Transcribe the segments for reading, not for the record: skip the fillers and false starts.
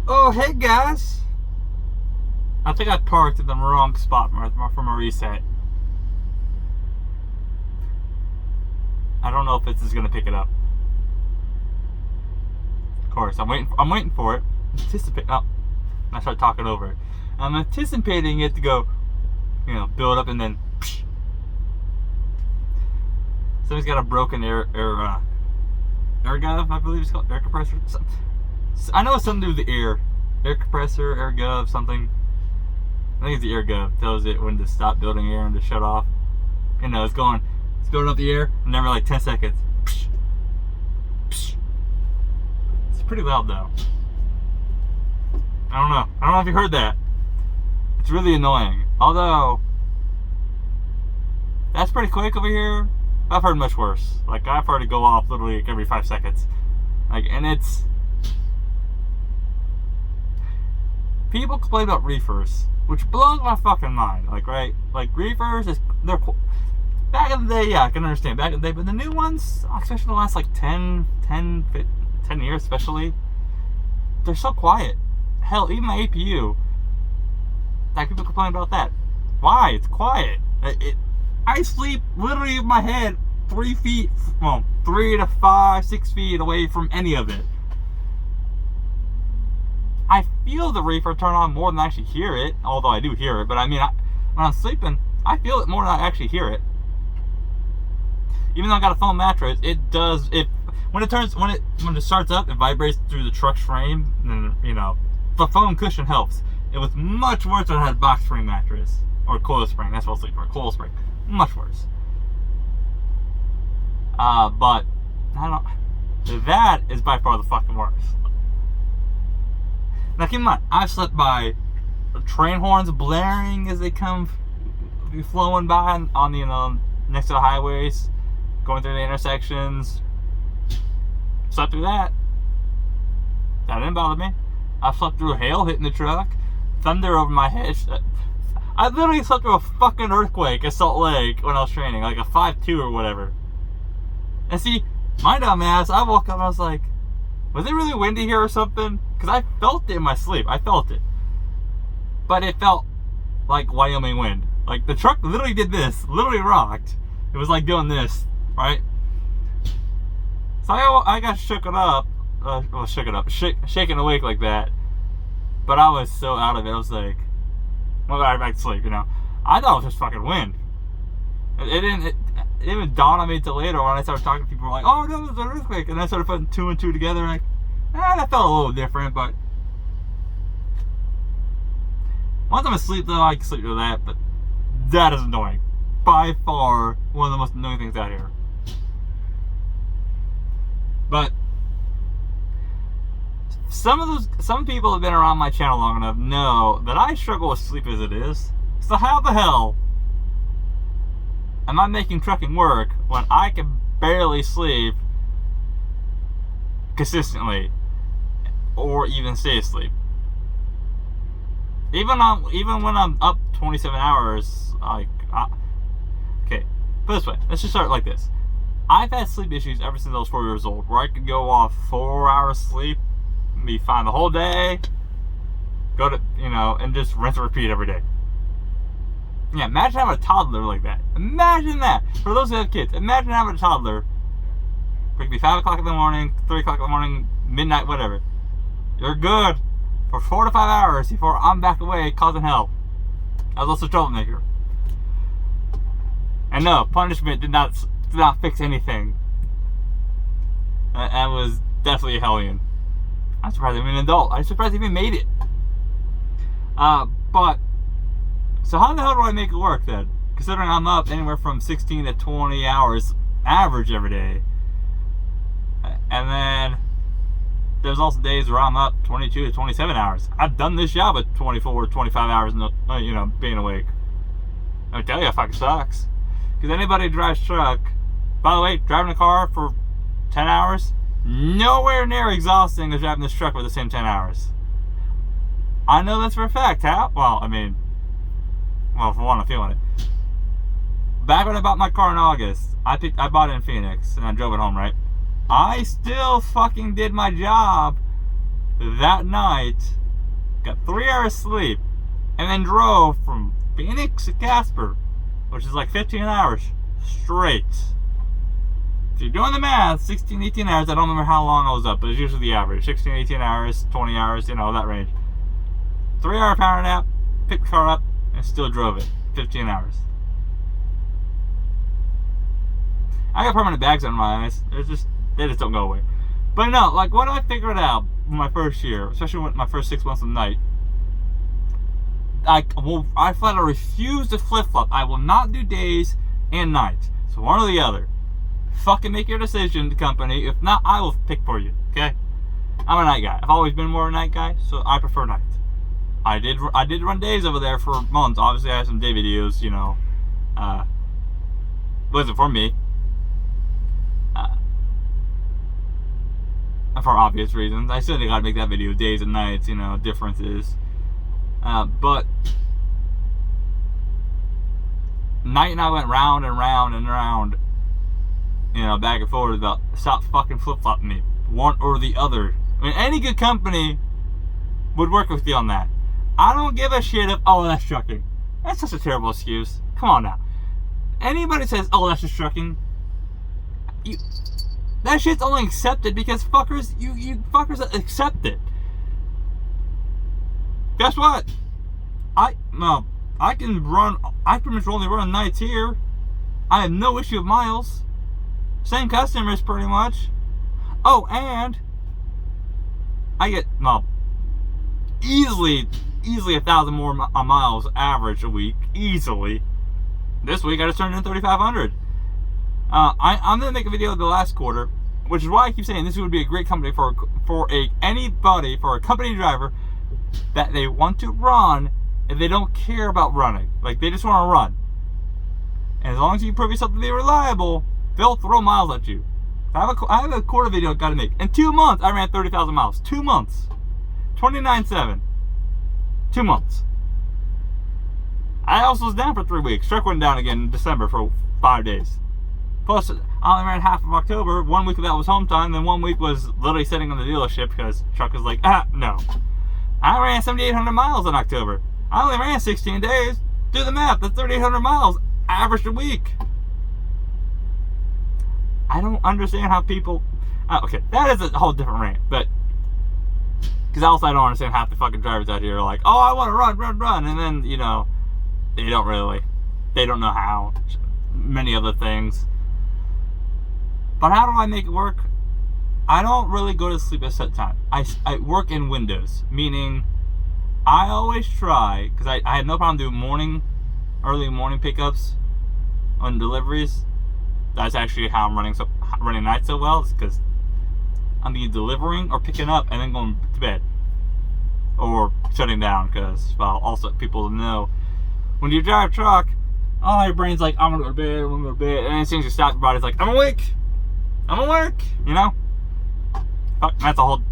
Oh, hey guys. I think I parked in the wrong spot from a reset. I don't know if this is gonna pick it up. Of course, I'm waiting for it. Anticipate. Oh, I start talking over it. I'm anticipating it to go, build up and then. Psh. Somebody's got a broken air gov, I believe it's called, air compressor. I know it's something to do with the air compressor, air gov, something. I think it's the air gov. Tells it when to stop building air and to shut off. It's building up the air, and every like 10 seconds. Psh, psh. It's pretty loud though. I don't know if you heard that. It's really annoying. Although, that's pretty quick over here. I've heard much worse. Like, I've heard it go off literally every 5 seconds. And it's... People complain about reefers, which blows my fucking mind. Right? Reefers, they're... Back in the day, yeah, I can understand. Back in the day, but the new ones, especially the last, 10 years especially, they're so quiet. Hell, even my APU, people complain about that. Why? It's quiet. I sleep literally with my head 3 to 5, 6 feet away from any of it. I feel the reefer turn on more than I actually hear it, although I do hear it. But when I'm sleeping, I feel it more than I actually hear it. Even though I got a foam mattress, it does. When it starts up, it vibrates through the truck's frame. And the foam cushion helps. It was much worse when I had a box spring mattress or coil spring. That's what I was sleeping for. Coil spring, much worse. But I don't. That is by far the fucking worst. Now keep in mind, I've slept by train horns blaring as they come flowing by on the next to the highways, going through the intersections. Slept through that. That didn't bother me. I slept through hail hitting the truck, thunder over my head. I literally slept through a fucking earthquake at Salt Lake when I was training, like a 5.2 or whatever. And see, my dumb ass, I woke up and I was like, was it really windy here or something? Because I felt it in my sleep. I felt it. But it felt like Wyoming wind. Like the truck literally did this, literally rocked. It was like doing this, right? So I got shaken awake like that. But I was so out of it. I was like, well, I back to sleep, I thought it was just fucking wind. It didn't even dawn on me until later when I started talking to people like, oh no, there's an earthquake. And I started putting 2 and 2 together, like, that felt a little different, but once I'm asleep though, I can sleep through that, but that is annoying. By far, one of the most annoying things out here. But some people have been around my channel long enough know that I struggle with sleep as it is. So how the hell am I making trucking work when I can barely sleep consistently or even stay asleep? Even when I'm up 27 hours, okay, put it this way, let's just start like this. I've had sleep issues ever since I was 4 years old, where I could go off 4 hours sleep, be fine the whole day, go to, and just rinse and repeat every day. Yeah, imagine having a toddler like that. Imagine that. For those who have kids, imagine having a toddler. It could be 5 o'clock in the morning, 3 o'clock in the morning, midnight, whatever. You're good for 4 to 5 hours before I'm back away causing hell. I was also a troublemaker. And no, punishment did not fix anything. I was definitely a hellion. I'm surprised I'm an adult. I'm surprised I even made it. But so how the hell do I make it work then? Considering I'm up anywhere from 16 to 20 hours average every day. And then there's also days where I'm up 22 to 27 hours. I've done this job at 24, 25 hours, being awake. I tell you, it fucking sucks. Because anybody who drives truck, by the way, driving a car for 10 hours, nowhere near exhausting as driving this truck for the same 10 hours. I know that's for a fact. How? Well, for one, I'm feeling it. Back when I bought my car in August, I bought it in Phoenix and I drove it home, right? I still fucking did my job that night, got 3 hours sleep, and then drove from Phoenix to Casper, which is like 15 hours straight. If you're doing the math, 16, 18 hours, I don't remember how long I was up, but it's usually the average. 16, 18 hours, 20 hours, that range. 3-hour power nap, picked the car up, and still drove it. 15 hours. I got permanent bags under my eyes. They just don't go away. But no, like what I figured out my first year, especially with my first 6 months of night, I flat out refuse to flip-flop. I will not do days and nights. So one or the other. Fucking make your decision, company. If not, I will pick for you. Okay? I'm a night guy. I've always been more of a night guy, so I prefer night. I did run days over there for months. Obviously, I have some day videos. Wasn't for me. For obvious reasons. I still gotta make that video, days and nights, differences. But Night and I went round and round and round, back and forth about stop fucking flip-flopping me, one or the other. I mean, any good company would work with you on that. I don't give a shit if, that's trucking. That's such a terrible excuse. Come on now. Anybody says, that's just trucking, that shit's only accepted because fuckers, you fuckers accept it. Guess what? I pretty much only run nights here. I have no issue with miles. Same customers pretty much. Oh, and I get, easily 1,000 more miles average a week. Easily. This week I just turned in 3,500. I'm gonna make a video of the last quarter, which is why I keep saying this would be a great company for a company driver that they want to run and they don't care about running. Like, they just want to run. And as long as you prove yourself to be reliable, they'll throw miles at you. I have a quarter video I've got to make. In 2 months, I ran 30,000 miles. 2 months. 29.7. 2 months. I also was down for 3 weeks. Truck went down again in December for 5 days. Plus, I only ran half of October. 1 week of that was home time. Then 1 week was literally sitting on the dealership because truck was like, no. I ran 7,800 miles in October. I only ran 16 days. Do the math. That's 3,800 miles averaged a week. I don't understand how people... okay, that is a whole different rant. But... because also I don't understand half the fucking drivers out here are like, I want to run. And then, they don't really. They don't know how. Many other things. But how do I make it work? I don't really go to sleep at a set time. I work in windows, meaning I always try, because I have no problem doing early morning pickups on deliveries. That's actually how I'm running nights so well, because I'm either delivering or picking up and then going to bed. Or shutting down, because, also people know when you drive a truck, your brain's like, I'm gonna go to bed, and as soon as you stop, your body's like, I'm awake, Fuck, that's a whole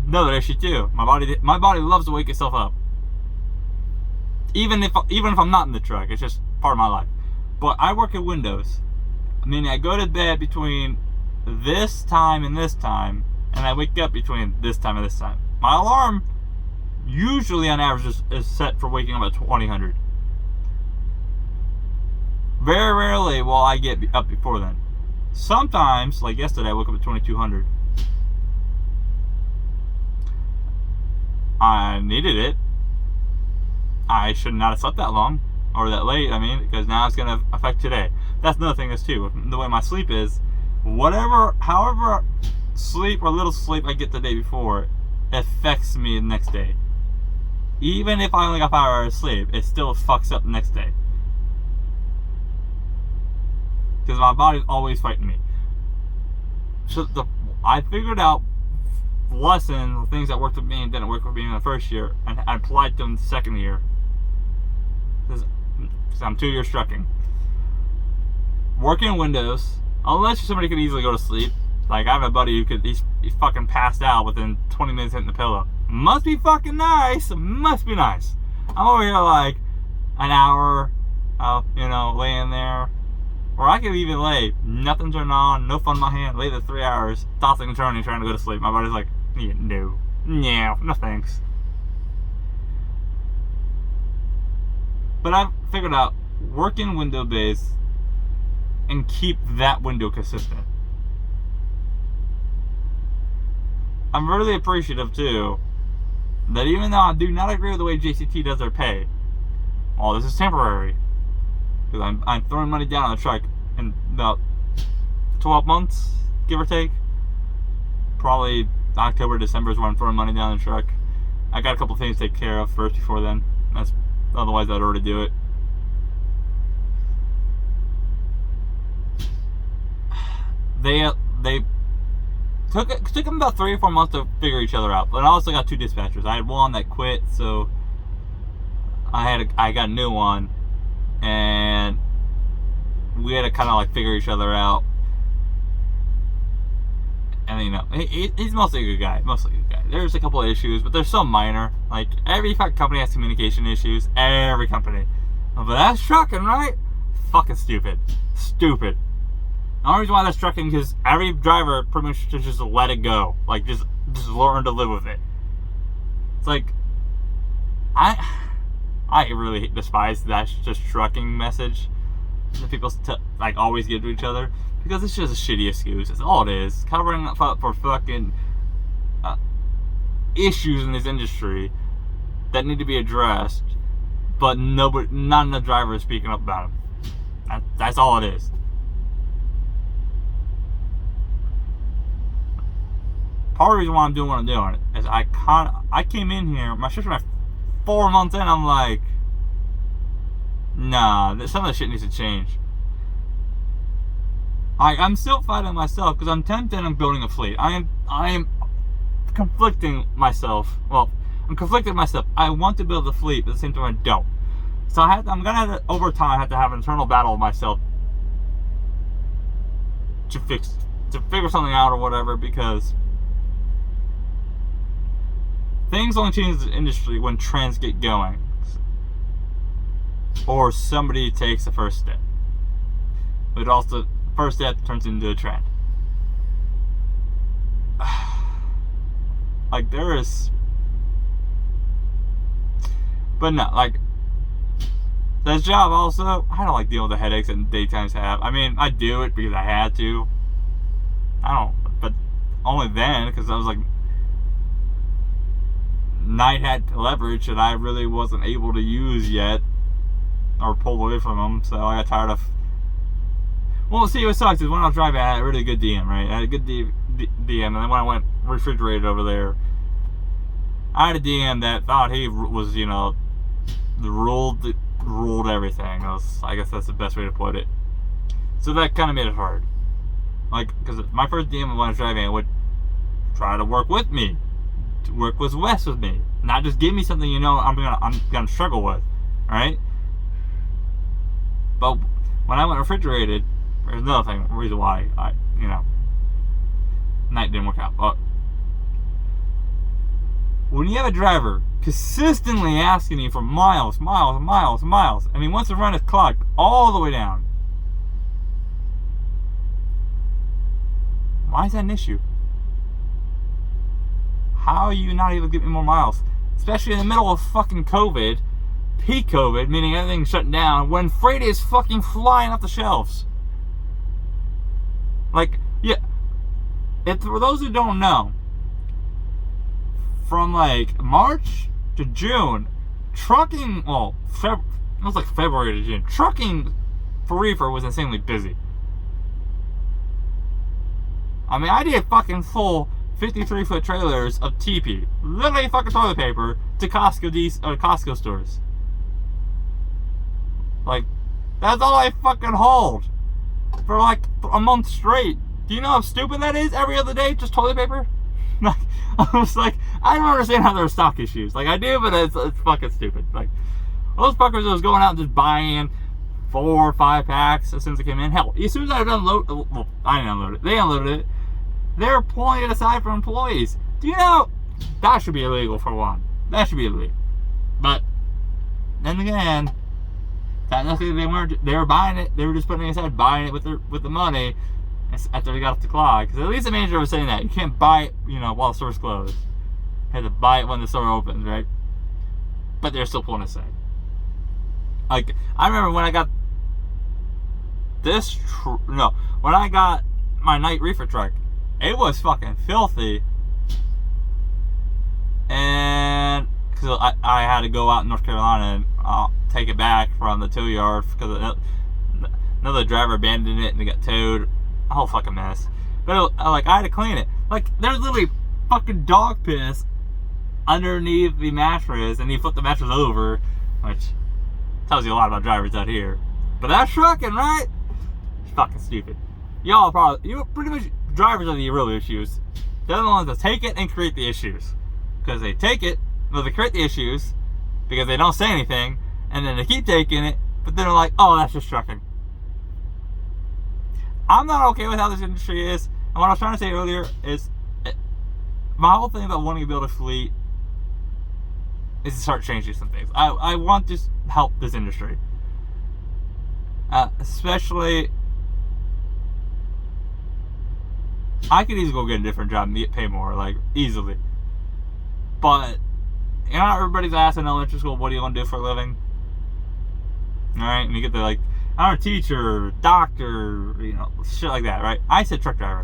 another issue too. My body loves to wake itself up. Even if I'm not in the truck, it's just part of my life. But I work at windows. I mean, I go to bed between this time and this time, and I wake up between this time and this time. My alarm usually on average is set for waking up at 2000. Very rarely will I get up before then. Sometimes, like yesterday, I woke up at 2200. I needed it. I should not have slept that long, or that late, because now it's going to affect today. That's another thing too, the way my sleep is, however sleep or little sleep I get the day before, affects me the next day. Even if I only got 5 hours of sleep, it still fucks up the next day. Because my body's always fighting me. So I figured out lessons, things that worked with me and didn't work with me in the first year, and I applied them the second year. Because I'm 2 years trucking. Working in windows, unless somebody could easily go to sleep. Like, I have a buddy who he's fucking passed out within 20 minutes hitting the pillow. Must be fucking nice. Must be nice. I'm over here like an hour, laying there. Or I could even lay, nothing turned on, no phone in my hand, lay there 3 hours, tossing and turning, trying to go to sleep. My body's like, no. Yeah, no thanks. But I've figured out work in window base and keep that window consistent. I'm really appreciative too that even though I do not agree with the way JCT does their pay, all this is temporary. Because I'm throwing money down on the truck in about 12 months, give or take. Probably October, December is when I'm throwing money down the truck. I got a couple things to take care of first before then. Otherwise I'd already do it. They took them about 3 or 4 months to figure each other out. But I also got 2 dispatchers. I had one that quit, so I got a new one, and we had to kind of like figure each other out. And you know, he's mostly a good guy. There's a couple of issues, but they're so minor. Like every fucking company has communication issues. Every company, but that's trucking, right? Fucking stupid. The only reason why that's trucking because every driver pretty much just let it go. Like just learn to live with it. It's like I really despise that just trucking message that people like always give to each other, because it's just a shitty excuse. It's all it is. Covering up for fucking issues in this industry that need to be addressed, but not enough drivers speaking up about them. That's all it is. Part of the reason why I'm doing what I'm doing is I came in here, my shift was 4 months in, I'm like, nah, some of the shit needs to change. I'm still fighting myself because I'm tempted on building a fleet. I am conflicting myself. Well, I'm conflicting myself. I want to build a fleet, but at the same time I don't. So I'm gonna have to, over time, have to have an internal battle with myself to figure something out or whatever, because things only change in the industry when trends get going, or somebody takes the first step. But also, first step turns into a trend. Like there is, but no, like this job also, I don't like dealing with the headaches that daytimes have. I mean, I do it because I had to. But only then, because I was like, night had leverage that I really wasn't able to use yet, or pull away from them. So I got tired of. Well, see, what sucks is when I was driving, I had a really good DM, right? I had a good DM, and then when I went refrigerated over there, I had a DM that thought he was, you know, ruled everything. I guess that's the best way to put it. So that kind of made it hard. Like, because my first DM when I was driving, would try to work with me, to work with Wes with me, not just give me something you know I'm gonna struggle with, right? But when I went refrigerated, there's another reason why night didn't work out. But when you have a driver consistently asking you for miles, and he wants to run his clock all the way down, why is that an issue? How are you not able to give me more miles? Especially in the middle of fucking COVID, peak COVID, meaning everything's shut down, when freight is fucking flying off the shelves. Like, yeah, for those who don't know, from like March to June, trucking, well, it was like February to June, trucking for reefer was insanely busy. I mean, I did fucking full 53-foot trailers of TP, literally fucking toilet paper, to Costco stores. Like, that's all I fucking hauled for like a month straight. Do you know how stupid that is? Every other day, just toilet paper. Like, I was like, I don't understand how there are stock issues. Like, I do, but it's fucking stupid. Like, those fuckers that was going out and just buying 4 or 5 packs as soon as it came in. Hell, as soon as I unloaded, well, I didn't unload it. They unloaded it. They're pulling it aside for employees. Do you know that should be illegal for one? That should be illegal. But then again, technically they were buying it. They were just putting it aside, buying it with the money after they got off the clock. Because at least the manager was saying that you can't buy it, while the store's closed. had to buy it when the store opens, right? But they're still pulling us in. Like, I remember when I got when I got my night reefer truck, it was fucking filthy. And because I had to go out in North Carolina and take it back from the tow yard because another driver abandoned it and it got towed. A whole fucking mess. But I had to clean it. Like, there's literally fucking dog piss underneath the mattress, and he flipped the mattress over, which tells you a lot about drivers out here. But that's trucking, right? It's fucking stupid. Pretty much drivers are the real issues. They're the ones that take it and create the issues. Because they take it, they create the issues because they don't say anything, and then they keep taking it, but then they're like, oh, that's just trucking. I'm not okay with how this industry is, and what I was trying to say earlier is my whole thing about wanting to build a fleet is to start changing some things. I want to help this industry. Especially, I could easily go get a different job and get paid more, like, easily. But, you know, everybody's asking in elementary school, what do you want to do for a living? Alright, and you get the, like, I'm a teacher, doctor, you know, shit like that, right? I said truck driver.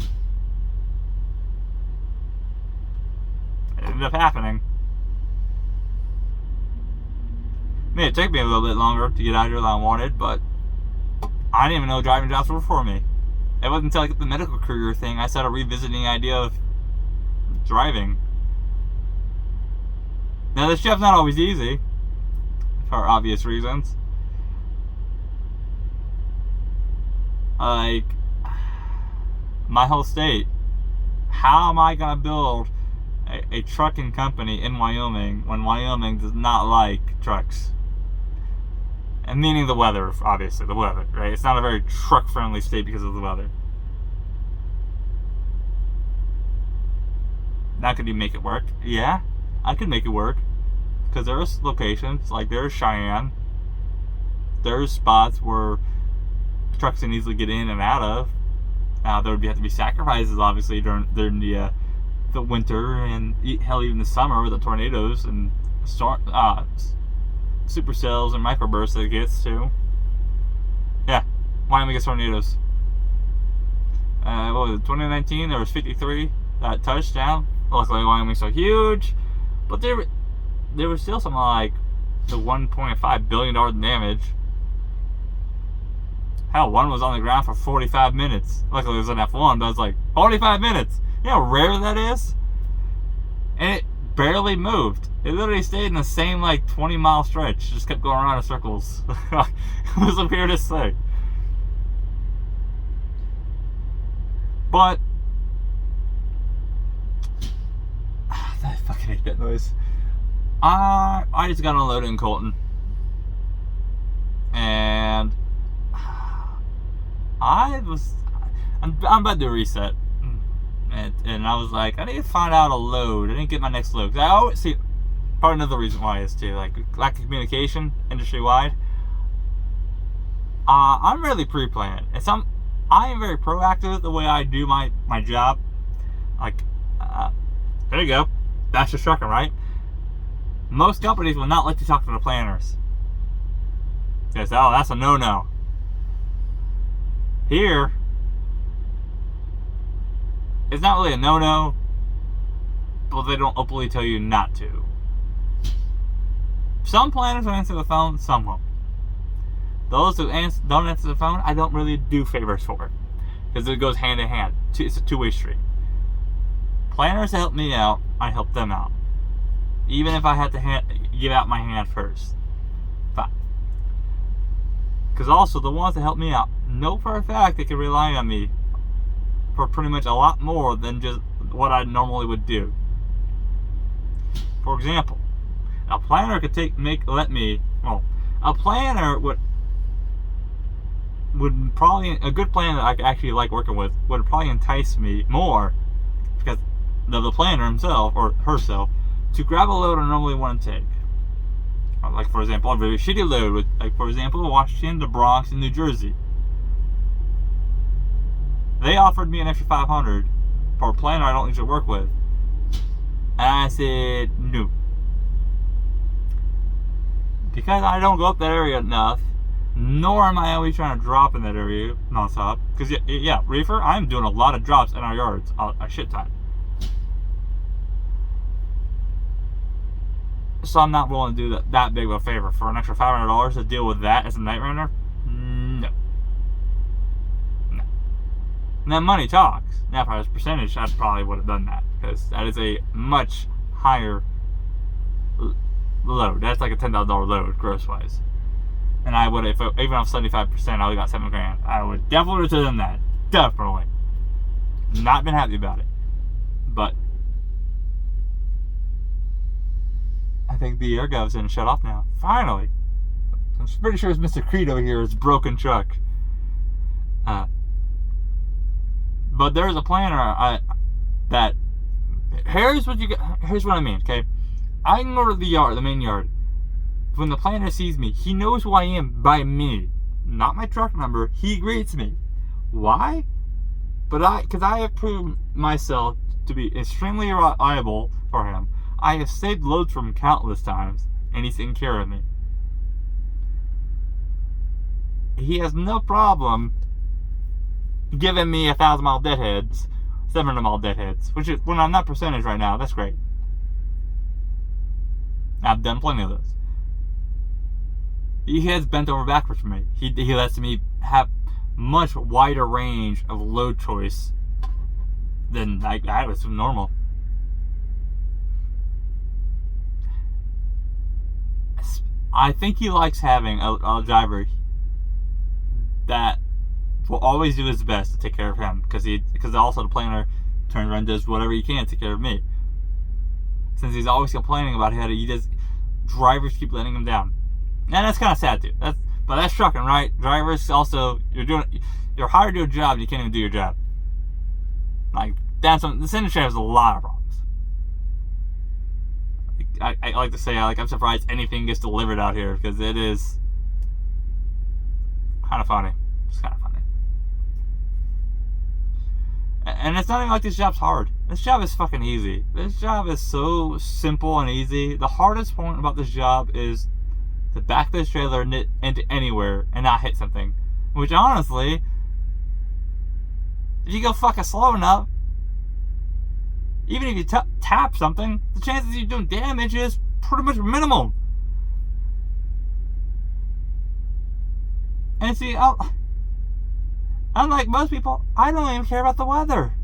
It ended up happening. I mean, it took me a little bit longer to get out here than I wanted, but I didn't even know driving jobs were for me. It wasn't until I got the medical career thing I started revisiting the idea of driving. Now, this job's not always easy, for obvious reasons. Like, my whole state, how am I going to build a trucking company in Wyoming when Wyoming does not like trucks? And meaning the weather, obviously, the weather, right? It's not a very truck-friendly state because of the weather. Now, could you make it work? Yeah, I could make it work. Because there's locations, like there's Cheyenne. There's spots where trucks can easily get in and out of. There would have to be sacrifices, obviously, during the winter and hell, even the summer with the tornadoes and supercells and microbursts that it gets to. Yeah, Wyoming gets tornadoes. What was it, 2019? There was 53 that touched down. Luckily, Wyoming's so huge, but there was still something like the $1.5 billion damage. Hell, one was on the ground for 45 minutes. Luckily, it was an F1, but it was like 45 minutes. You know how rare that is? And it barely moved. It literally stayed in the same, like, 20-mile stretch. Just kept going around in circles. It was the weirdest thing. But I fucking hate that noise. I just got unloaded in Colton. And I'm about to do a reset. And I was like, I need to find out a load. I didn't get my next load. I always see, part another reason why is too, like, lack of communication industry-wide. I'm really pre-planned. I am very proactive the way I do my job. Like, there you go. That's just trucking, right? Most companies will not let you talk to the planners. They say, oh, that's a no-no. Here, it's not really a no-no, but they don't openly tell you not to. Some planners will answer the phone, some won't. Those who don't answer the phone, I don't really do favors for. Because it goes hand in hand. It's a two-way street. Planners help me out, I help them out. Even if I had to give out my hand first. Fine. Because also, the ones that help me out know for a fact they can rely on me for pretty much a lot more than just what I normally would do. For example, a planner could a planner would probably, a good planner that I actually like working with would probably entice me more because of the planner himself or herself to grab a load I normally want to take. Like, for example, a very shitty load with, like, for example, Washington, the Bronx, and New Jersey. They offered me an extra $500 for a planner I don't usually work with. And I said, no. Because I don't go up that area enough, nor am I always trying to drop in that area nonstop. Because, yeah, reefer, I'm doing a lot of drops in our yards, a shit ton. So I'm not willing to do that big of a favor. For an extra $500 to deal with that as a night runner? No. And then money talks. Now, if I was percentage, I probably would have done that. Because that is a much higher load. That's like a $10,000 load, gross-wise. And I would, even off 75%, I would have got $7,000. I would definitely have done that. Definitely. Not been happy about it. But I think the air gav's in shut off now. Finally. I'm pretty sure it's Mr. Creed over here, his broken truck. But there's a planner that here's what I mean, okay? I can go to the main yard. When the planner sees me, he knows who I am by me, not my truck number. He greets me. Why? Because I have proved myself to be extremely reliable for him. I have saved loads from him countless times, and he's taken care of me. He has no problem giving me 1,000-mile deadheads, 700-mile deadheads, which is, when I'm not percentage right now, that's great. I've done plenty of those. He has bent over backwards for me. He lets me have much wider range of load choice than I was normal. I think he likes having a driver that will always do his best to take care of him, because also the planner turns around and does whatever he can to take care of me. Since he's always complaining about how drivers keep letting him down, and that's kind of sad too. But that's trucking, right? Drivers also, you're hired to do a job and you can't even do your job. Like this industry has a lot of problems. I like to say, I'm surprised anything gets delivered out here, because it is kind of funny. It's kind of funny. And it's not even like this job's hard. This job is fucking easy. This job is so simple and easy. The hardest point about this job is to back this trailer into anywhere and not hit something. Which, honestly, if you go fucking slow enough, even if you tap something, the chances of you doing damage is pretty much minimal. And see, unlike most people, I don't even care about the weather.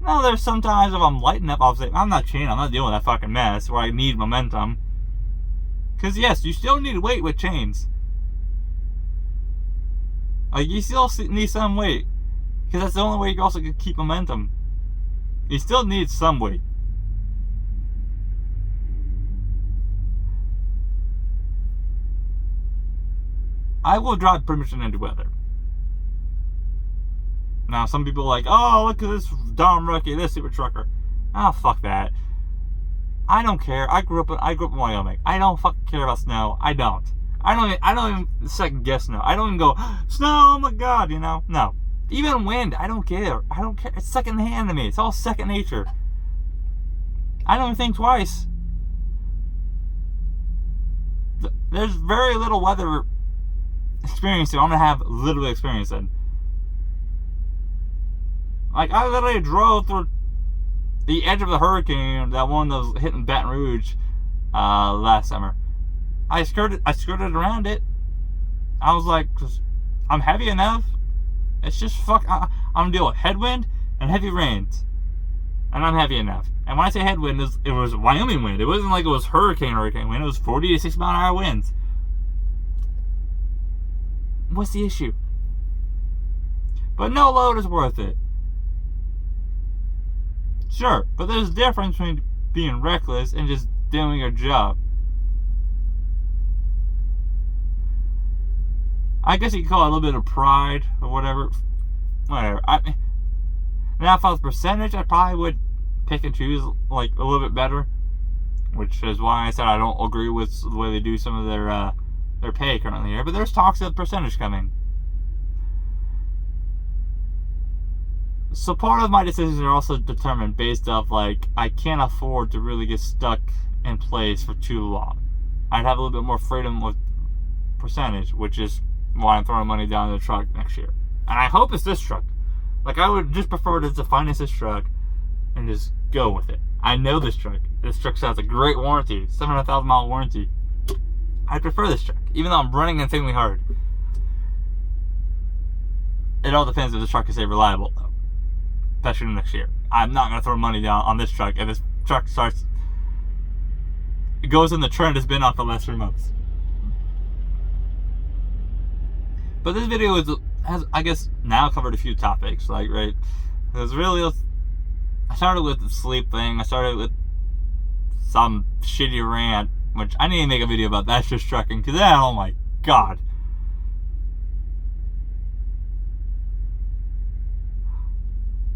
Now, there's sometimes if I'm light enough, I'll say, I'm not dealing with that fucking mess where I need momentum. Because, yes, you still need weight with chains. Like, you still need some weight. Because that's the only way you also can keep momentum. You still need some weight. I will drive pretty much in any weather. Now, some people are like, oh, look at this dumb rookie, this super trucker. Oh, fuck that. I don't care. I grew up in Wyoming. I don't fucking care about snow. I don't even second guess snow. I don't even go, snow, oh my god, No. Even wind, I don't care. It's second hand to me. It's all second nature. I don't even think twice. There's very little weather experience that I'm gonna have literally experience in. Like, I literally drove through the edge of the hurricane, that one that was hitting Baton Rouge last summer. I skirted around it. I was like, I'm heavy enough. It's just I'm gonna deal with headwind and heavy rains, and I'm heavy enough. And when I say headwind, it was Wyoming wind. It wasn't like it was hurricane wind. It was 40 to 60 mile an hour winds. What's the issue? But no load is worth it. Sure, but there's a difference between being reckless and just doing your job. I guess you could call it a little bit of pride or whatever. Whatever. Now, if I was percentage, I probably would pick and choose like a little bit better, which is why I said I don't agree with the way they do some of their pay currently here. But there's talks of percentage coming. So part of my decisions are also determined based off, like, I can't afford to really get stuck in place for too long. I'd have a little bit more freedom with percentage, which is why I'm throwing money down the truck next year. And I hope it's this truck. Like, I would just prefer to finance this truck and just go with it. I know this truck. This truck has a great warranty, 700,000 mile warranty. I prefer this truck, even though I'm running insanely hard. It all depends if this truck is reliable, though. Especially next year. I'm not going to throw money down on this truck if this truck starts... It goes in the trend it's been on for the last 3 months. But this video has, I guess, now covered a few topics, like, right? Because really, I started with the sleep thing. I started with some shitty rant, which I need to make a video about. That's just trucking. Because then, oh my god.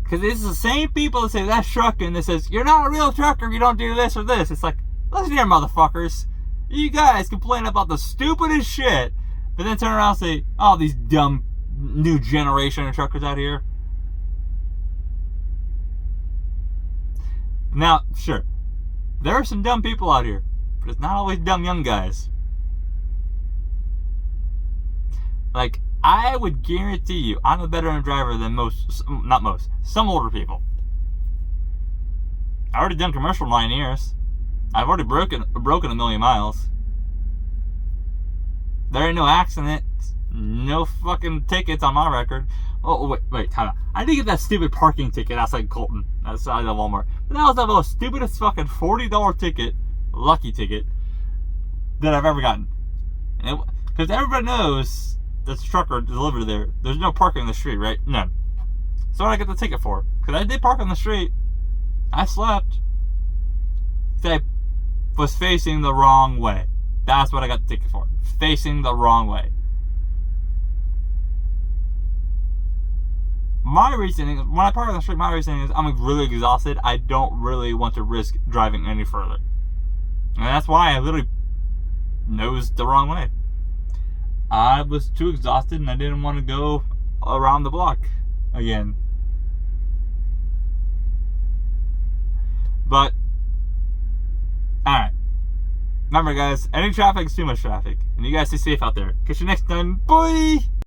Because it's the same people that say that's trucking that says, you're not a real trucker if you don't do this or this. It's like, listen here, motherfuckers. You guys complain about the stupidest shit, but then turn around and say, oh, these dumb new generation of truckers out here. Now, sure, there are some dumb people out here, but it's not always dumb young guys. Like, I would guarantee you, I'm a better driver than some older people. I already done commercial 9 years. I've already broken 1 million miles. There ain't no accidents, no fucking tickets on my record. Oh, wait, time out. I did get that stupid parking ticket outside Colton, outside the Walmart. But that was the most stupidest fucking $40 ticket, lucky ticket, that I've ever gotten. Because everybody knows this trucker delivered there. There's no parking on the street, right? No. So what did I get the ticket for? Because I did park on the street. I slept. I was facing the wrong way. That's what I got the ticket for. Facing the wrong way. My reasoning, when I park on the street, my reasoning is I'm really exhausted. I don't really want to risk driving any further. And that's why I literally nosed the wrong way. I was too exhausted and I didn't want to go around the block again. But, alright. Remember guys, any traffic is too much traffic. And you guys stay safe out there. Catch you next time. Bye!